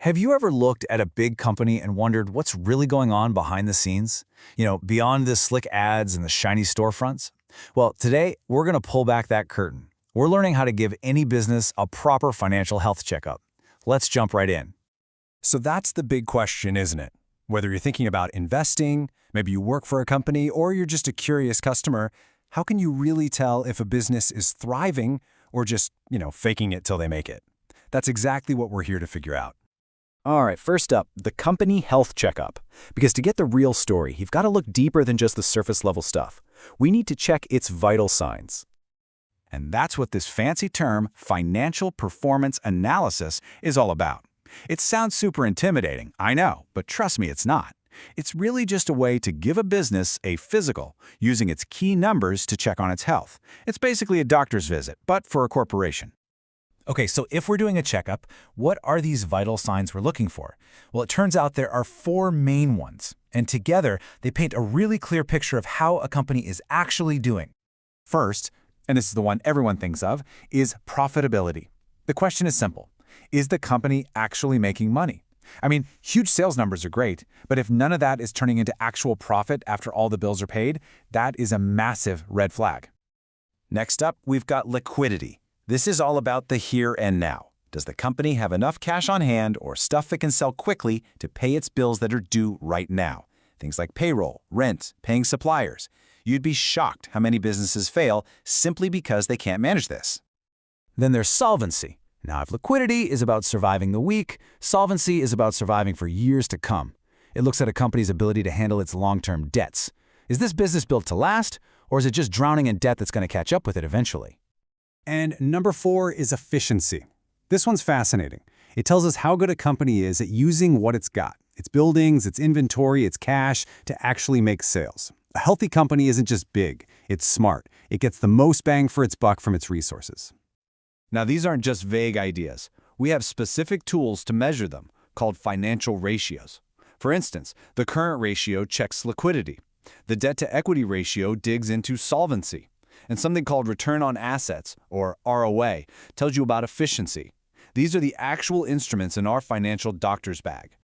Have you ever looked at a big company and wondered what's really going on behind the scenes? Beyond the slick ads and the shiny storefronts? Well, today we're going to pull back that curtain. We're learning how to give any business a proper financial health checkup. Let's jump right in. So that's the big question, isn't it? Whether you're thinking about investing, maybe you work for a company, or you're just a curious customer, how can you really tell if a business is thriving or just, faking it till they make it? That's exactly what we're here to figure out. All right, first up, the company health checkup. Because to get the real story, you've got to look deeper than just the surface level stuff. We need to check its vital signs. And that's what this fancy term, financial performance analysis, is all about. It sounds super intimidating, I know, but trust me, it's not. It's really just a way to give a business a physical, using its key numbers to check on its health. It's basically a doctor's visit, but for a corporation. Okay, so if we're doing a checkup, what are these vital signs we're looking for? Well, it turns out there are four main ones, and together they paint a really clear picture of how a company is actually doing. First, and this is the one everyone thinks of, is profitability. The question is simple. Is the company actually making money? I mean, huge sales numbers are great, but if none of that is turning into actual profit after all the bills are paid, that is a massive red flag. Next up, we've got liquidity. This is all about the here and now. Does the company have enough cash on hand or stuff it can sell quickly to pay its bills that are due right now? Things like payroll, rent, paying suppliers. You'd be shocked how many businesses fail simply because they can't manage this. Then there's solvency. Now, if liquidity is about surviving the week, solvency is about surviving for years to come. It looks at a company's ability to handle its long-term debts. Is this business built to last, or is it just drowning in debt that's going to catch up with it eventually? And number 4 is efficiency. This one's fascinating. It tells us how good a company is at using what it's got, its buildings, its inventory, its cash, to actually make sales. A healthy company isn't just big, it's smart. It gets the most bang for its buck from its resources. Now, these aren't just vague ideas. We have specific tools to measure them, called financial ratios. For instance, the current ratio checks liquidity. The debt-to-equity ratio digs into solvency. And something called return on assets, or ROA, tells you about efficiency. These are the actual instruments in our financial doctor's bag.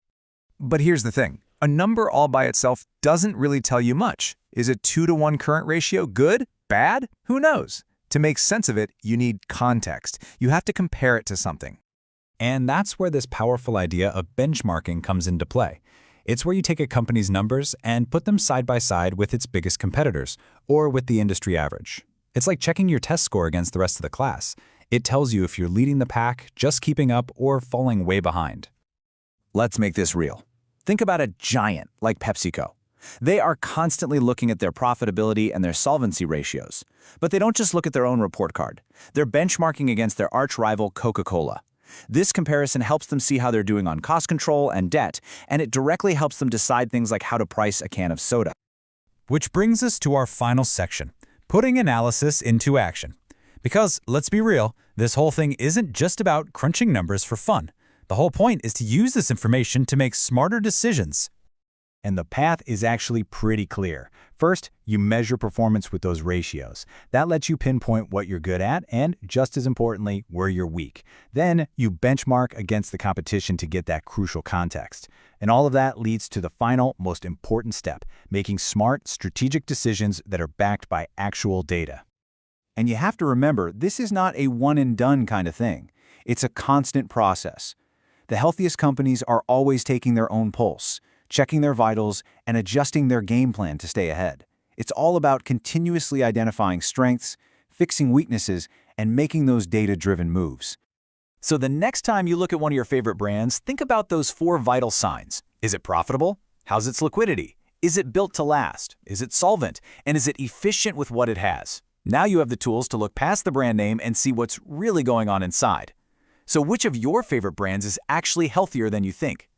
But here's the thing. A number all by itself doesn't really tell you much. Is a 2-to-1 current ratio good? Bad? Who knows? To make sense of it, you need context. You have to compare it to something. And that's where this powerful idea of benchmarking comes into play. It's where you take a company's numbers and put them side by side with its biggest competitors, or with the industry average. It's like checking your test score against the rest of the class. It tells you if you're leading the pack, just keeping up, or falling way behind. Let's make this real. Think about a giant like PepsiCo. They are constantly looking at their profitability and their solvency ratios. But they don't just look at their own report card. They're benchmarking against their arch-rival Coca-Cola. This comparison helps them see how they're doing on cost control and debt, and it directly helps them decide things like how to price a can of soda. Which brings us to our final section. Putting analysis into action. Because, let's be real, this whole thing isn't just about crunching numbers for fun. The whole point is to use this information to make smarter decisions. And the path is actually pretty clear. First, you measure performance with those ratios. That lets you pinpoint what you're good at and, just as importantly, where you're weak. Then, you benchmark against the competition to get that crucial context. And all of that leads to the final, most important step, making smart, strategic decisions that are backed by actual data. And you have to remember, this is not a one-and-done kind of thing. It's a constant process. The healthiest companies are always taking their own pulse, checking their vitals, and adjusting their game plan to stay ahead. It's all about continuously identifying strengths, fixing weaknesses, and making those data-driven moves. So the next time you look at one of your favorite brands, think about those 4 vital signs. Is it profitable? How's its liquidity? Is it built to last? Is it solvent? And is it efficient with what it has? Now you have the tools to look past the brand name and see what's really going on inside. So which of your favorite brands is actually healthier than you think?